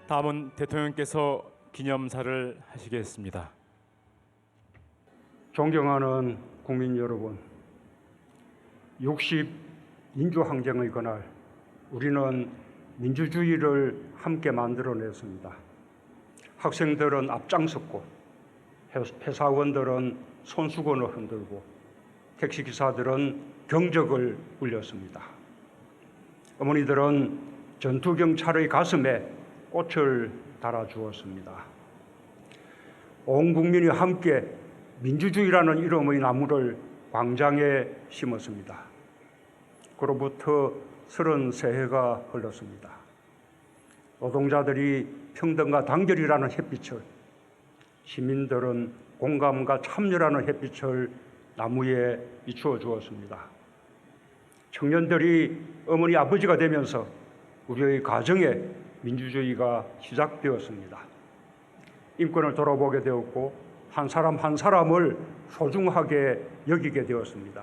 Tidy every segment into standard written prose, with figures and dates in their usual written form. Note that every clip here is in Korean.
다음은 대통령께서 기념사를 하시겠습니다. 존경하는 국민 여러분, 60 민주항쟁의 그날 우리는 민주주의를 함께 만들어냈습니다. 학생들은 앞장섰고 회사원들은 손수건을 흔들고 택시기사들은 경적을 울렸습니다. 어머니들은 전투경찰의 가슴에 꽃을 달아주었습니다. 온 국민이 함께 민주주의라는 이름의 나무를 광장에 심었습니다. 그로부터 33해가 흘렀습니다. 노동자들이 평등과 단결이라는 햇빛을, 시민들은 공감과 참여라는 햇빛을 나무에 비추어 주었습니다. 청년들이 어머니 아버지가 되면서 우리의 가정에 민주주의가 시작되었습니다. 인권을 돌아보게 되었고 한 사람 한 사람을 소중하게 여기게 되었습니다.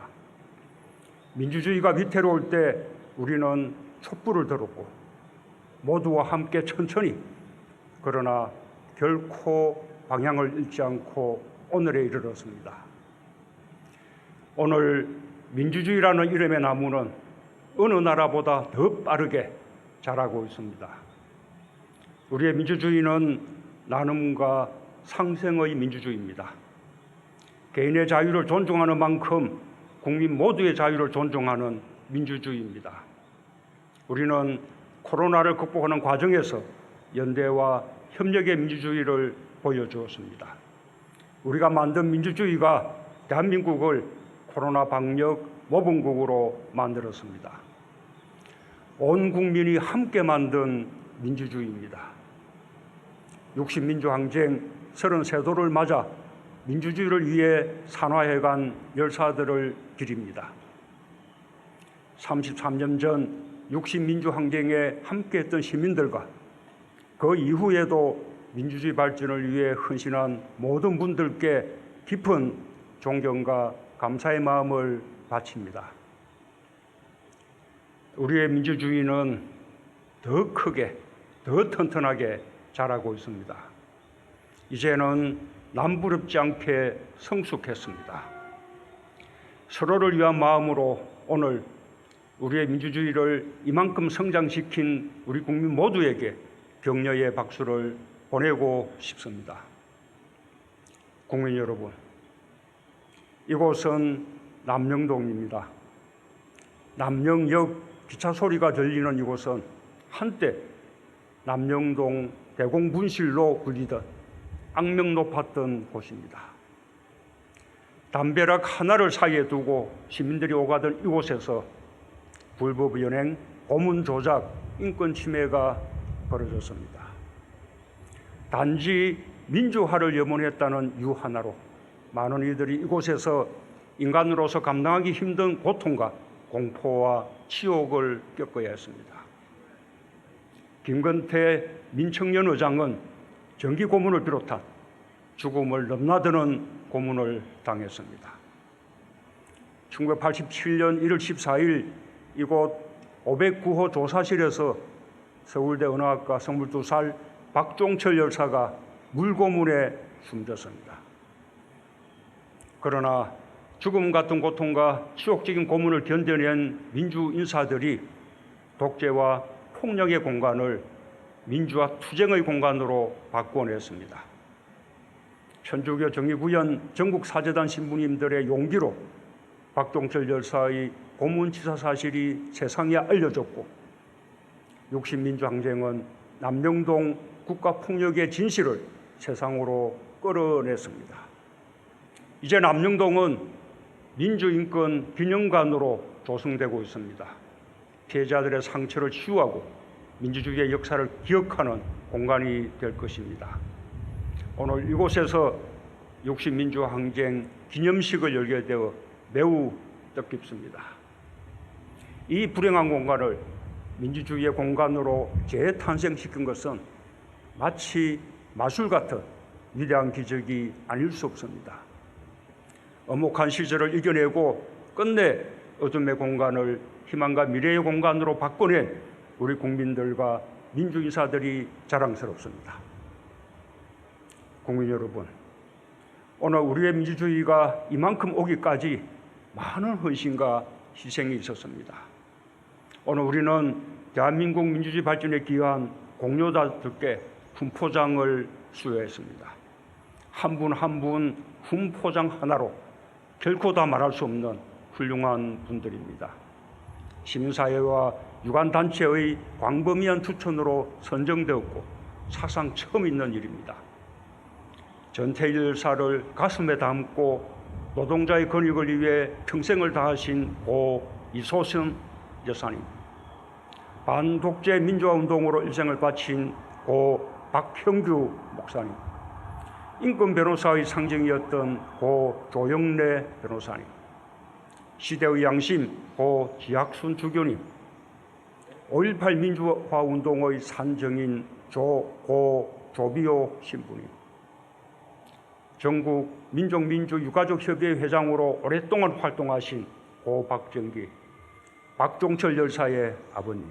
민주주의가 위태로울 때 우리는 촛불을 들었고 모두와 함께 천천히 그러나 결코 방향을 잃지 않고 오늘에 이르렀습니다. 오늘 민주주의라는 이름의 나무는 어느 나라보다 더 빠르게 자라고 있습니다. 우리의 민주주의는 나눔과 상생의 민주주의입니다. 개인의 자유를 존중하는 만큼 국민 모두의 자유를 존중하는 민주주의입니다. 우리는 코로나를 극복하는 과정에서 연대와 협력의 민주주의를 보여주었습니다. 우리가 만든 민주주의가 대한민국을 코로나 방역 모범국으로 만들었습니다. 온 국민이 함께 만든 민주주의입니다. 60민주항쟁 33도를 맞아 민주주의를 위해 산화해간 열사들을 기립니다. 33년 전 60민주항쟁에 함께했던 시민들과 그 이후에도 민주주의 발전을 위해 헌신한 모든 분들께 깊은 존경과 감사의 마음을 바칩니다. 우리의 민주주의는 더 크게, 더 튼튼하게 자라고 있습니다. 이제는 남부럽지 않게 성숙했습니다. 서로를 위한 마음으로 오늘 우리의 민주주의를 이만큼 성장시킨 우리 국민 모두에게 격려의 박수를 보내고 싶습니다. 국민 여러분, 이곳은 남영동입니다. 남영역 기차 소리가 들리는 이곳은 한때 남영동 대공분실로 불리던 악명 높았던 곳입니다. 담벼락 하나를 사이에 두고 시민들이 오가던 이곳에서 불법 연행, 고문 조작, 인권 침해가 벌어졌습니다. 단지 민주화를 염원했다는 이유 하나로 많은 이들이 이곳에서 인간으로서 감당하기 힘든 고통과 공포와 치욕을 겪어야 했습니다. 김건태 민청년 의장은 정기 고문을 비롯한 죽음을 넘나드는 고문을 당했습니다. 1987년 1월 14일 이곳 509호 조사실에서 서울대 언어학과 22살 박종철 열사가 물고문에 숨졌습니다. 그러나 죽음 같은 고통과 치욕적인 고문을 견뎌낸 민주 인사들이 독재와 폭력의 공간을 민주화 투쟁의 공간으로 바꿔냈습니다. 천주교 정의구현 전국사재단 신부님들의 용기로 박종철 열사의 고문치사 사실이 세상에 알려졌고 60민주항쟁은 남영동 국가폭력의 진실을 세상으로 끌어냈습니다. 이제 남영동은 민주인권 기념관으로 조성되고 있습니다. 피해자들의 상처를 치유하고 민주주의의 역사를 기억하는 공간이 될 것입니다. 오늘 이곳에서 60민주항쟁 기념식을 열게 되어 매우 뜻깊습니다. 이 불행한 공간을 민주주의의 공간으로 재탄생시킨 것은 마치 마술 같은 위대한 기적이 아닐 수 없습니다. 엄혹한 시절을 이겨내고 끝내 어둠의 공간을 희망과 미래의 공간으로 바꿔낸 우리 국민들과 민주인사들이 자랑스럽습니다. 국민 여러분, 오늘 우리의 민주주의가 이만큼 오기까지 많은 헌신과 희생이 있었습니다. 오늘 우리는 대한민국 민주주의 발전에 기여한 공로자들께 훈포장을 수여했습니다. 한 분 한 분 훈포장 하나로 결코 다 말할 수 없는 훌륭한 분들입니다. 시민사회와 유관단체의 광범위한 추천으로 선정되었고 사상 처음 있는 일입니다. 전태일 열사를 가슴에 담고 노동자의 권익을 위해 평생을 다하신 고 이소선 여사님, 반독재 민주화운동으로 일생을 바친 고 박형규 목사님, 인권 변호사의 상징이었던 고 조영래 변호사님, 시대의 양심 고 지학순 주교님, 5.18 민주화운동의 산정인 고 조비오 신부님, 전국 민족민주유가족협의회 회장으로 오랫동안 활동하신 고 박정기, 박종철 열사의 아버님,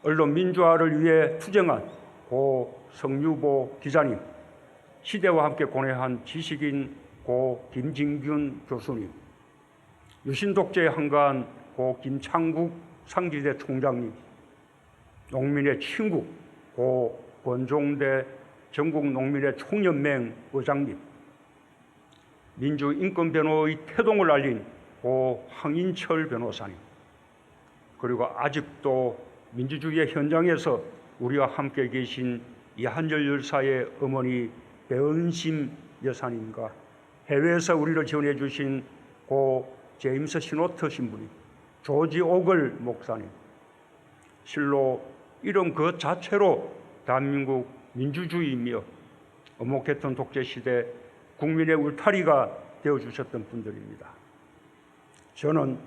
언론 민주화를 위해 투쟁한 고 성유보 기자님, 시대와 함께 고뇌한 지식인 고 김진균 교수님, 유신독재에 한가한 고 김창국 상지대 총장님, 농민의 친구 고 권종대 전국농민의 총연맹 의장님, 민주인권변호의 태동을 알린 고 황인철 변호사님, 그리고 아직도 민주주의의 현장에서 우리와 함께 계신 이한열 열사의 어머니 배은심 여사님과 해외에서 우리를 지원해 주신 고 제임스 시노트 신부님, 조지 오글 목사님, 실로 이름 그 자체로 대한민국 민주주의이며 엄혹했던 독재시대 국민의 울타리가 되어주셨던 분들입니다. 저는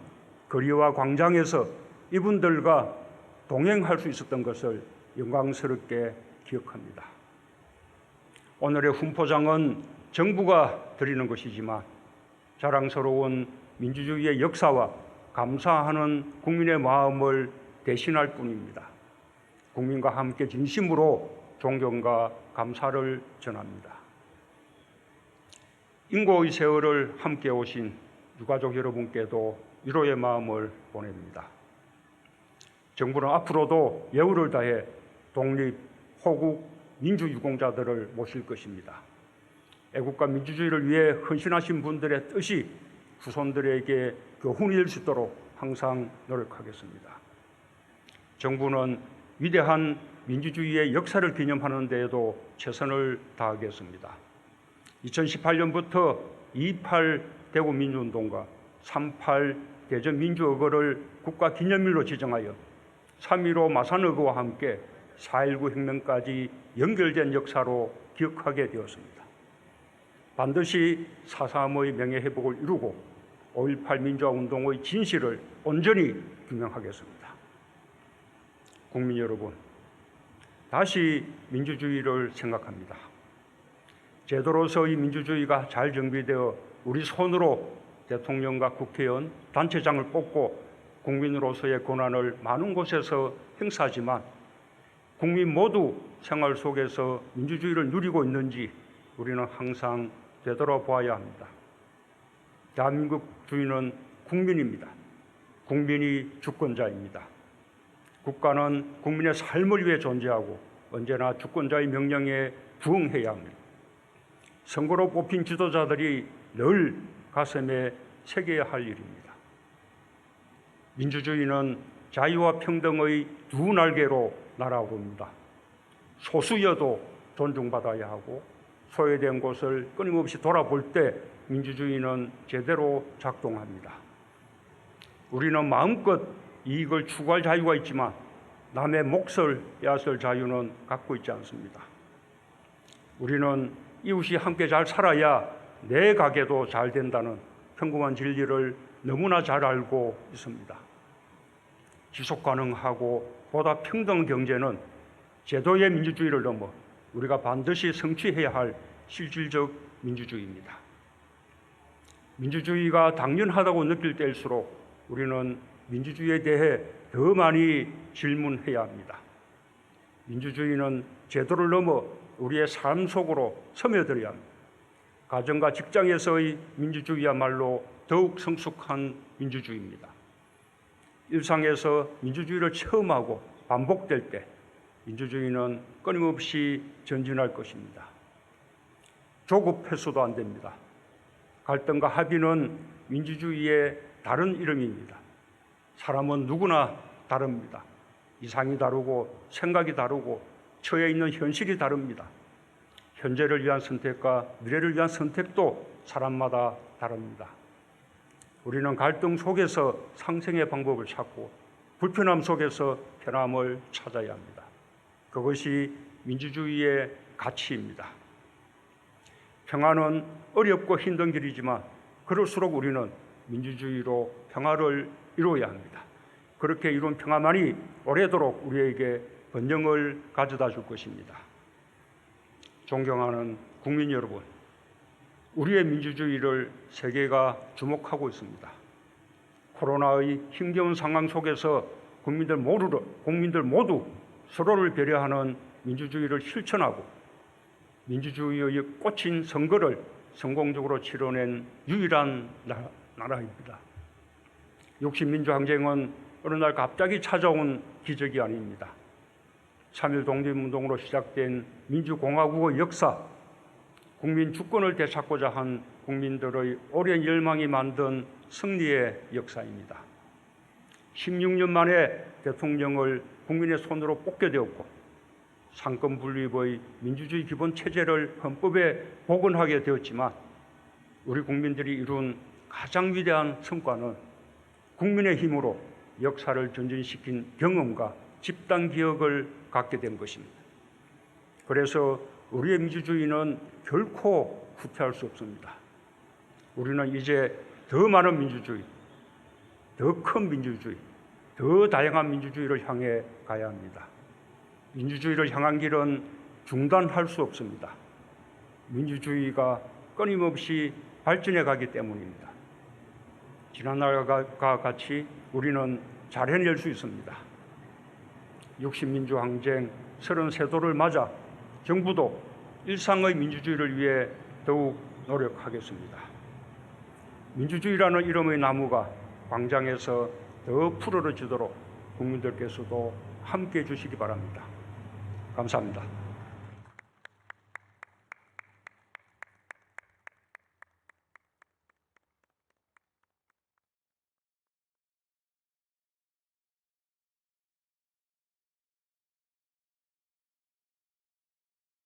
거리와 광장에서 이분들과 동행할 수 있었던 것을 영광스럽게 기억합니다. 오늘의 훈포장은 정부가 드리는 것이지만 자랑스러운 민주주의의 역사와 감사하는 국민의 마음을 대신할 뿐입니다. 국민과 함께 진심으로 존경과 감사를 전합니다. 인고의 세월을 함께 오신 유가족 여러분께도 위로의 마음을 보냅니다. 정부는 앞으로도 예우를 다해 독립, 호국, 민주유공자들을 모실 것입니다. 애국과 민주주의를 위해 헌신하신 분들의 뜻이 후손들에게 교훈이 될 수 있도록 항상 노력하겠습니다. 정부는 위대한 민주주의의 역사를 기념하는 데에도 최선을 다하겠습니다. 2018년부터 2.8 대구민주운동과 3.8 대전민주의거를 국가기념일로 지정하여 3.15 마산의거와 함께 4.19 혁명까지 연결된 역사로 기억하게 되었습니다. 반드시 4.3의 명예회복을 이루고 5.18 민주화운동의 진실을 온전히 규명하겠습니다. 국민 여러분, 다시 민주주의를 생각합니다. 제도로서의 민주주의가 잘 정비되어 우리 손으로 대통령과 국회의원, 단체장을 뽑고 국민으로서의 권한을 많은 곳에서 행사하지만 국민 모두 생활 속에서 민주주의를 누리고 있는지 우리는 항상 되돌아보아야 합니다. 대한민국 주인은 국민입니다. 국민이 주권자입니다. 국가는 국민의 삶을 위해 존재하고 언제나 주권자의 명령에 부응해야 합니다. 선거로 뽑힌 지도자들이 늘 가슴에 새겨야 할 일입니다. 민주주의는 자유와 평등의 두 날개로 날아오릅니다. 소수여도 존중받아야 하고 소외된 곳을 끊임없이 돌아볼 때 민주주의는 제대로 작동합니다. 우리는 마음껏 이익을 추구할 자유가 있지만 남의 몫을 빼앗을 자유는 갖고 있지 않습니다. 우리는 이웃이 함께 잘 살아야 내 가게도 잘 된다는 평범한 진리를 너무나 잘 알고 있습니다. 지속 가능하고 보다 평등한 경제는 제도의 민주주의를 넘어 우리가 반드시 성취해야 할 실질적 민주주의입니다. 민주주의가 당연하다고 느낄 때일수록 우리는 민주주의에 대해 더 많이 질문해야 합니다. 민주주의는 제도를 넘어 우리의 삶 속으로 스며들어야 합니다. 가정과 직장에서의 민주주의야말로 더욱 성숙한 민주주의입니다. 일상에서 민주주의를 체험하고 반복될 때 민주주의는 끊임없이 전진할 것입니다. 조급해서도 안 됩니다. 갈등과 합의는 민주주의의 다른 이름입니다. 사람은 누구나 다릅니다. 이상이 다르고 생각이 다르고 처해 있는 현실이 다릅니다. 현재를 위한 선택과 미래를 위한 선택도 사람마다 다릅니다. 우리는 갈등 속에서 상생의 방법을 찾고 불편함 속에서 편함을 찾아야 합니다. 그것이 민주주의의 가치입니다. 평화는 어렵고 힘든 길이지만 그럴수록 우리는 민주주의로 평화를 이루어야 합니다. 그렇게 이룬 평화만이 오래도록 우리에게 번영을 가져다 줄 것입니다. 존경하는 국민 여러분, 우리의 민주주의를 세계가 주목하고 있습니다. 코로나의 힘겨운 상황 속에서 국민들 모두 서로를 배려하는 민주주의를 실천하고 민주주의의 꽃인 선거를 성공적으로 치러낸 유일한 나라입니다. 60민주항쟁은 어느 날 갑자기 찾아온 기적이 아닙니다. 3.1 독립운동으로 시작된 민주공화국의 역사, 국민 주권을 되찾고자 한 국민들의 오랜 열망이 만든 승리의 역사입니다. 16년 만에 대통령을 국민의 손으로 뽑게 되었고 상권 분립의 민주주의 기본 체제를 헌법에 복원하게 되었지만 우리 국민들이 이룬 가장 위대한 성과는 국민의 힘으로 역사를 전진시킨 경험과 집단 기억을 갖게 된 것입니다. 그래서 우리의 민주주의는 결코 후퇴할 수 없습니다. 우리는 이제 더 많은 민주주의, 더 큰 민주주의, 더 다양한 민주주의를 향해 가야 합니다. 민주주의를 향한 길은 중단할 수 없습니다. 민주주의가 끊임없이 발전해 가기 때문입니다. 지난날과 같이 우리는 잘 해낼 수 있습니다. 60민주항쟁 33도를 맞아 정부도 일상의 민주주의를 위해 더욱 노력하겠습니다. 민주주의라는 이름의 나무가 광장에서 더 푸르러지도록 국민들께서도 함께해 주시기 바랍니다. 감사합니다.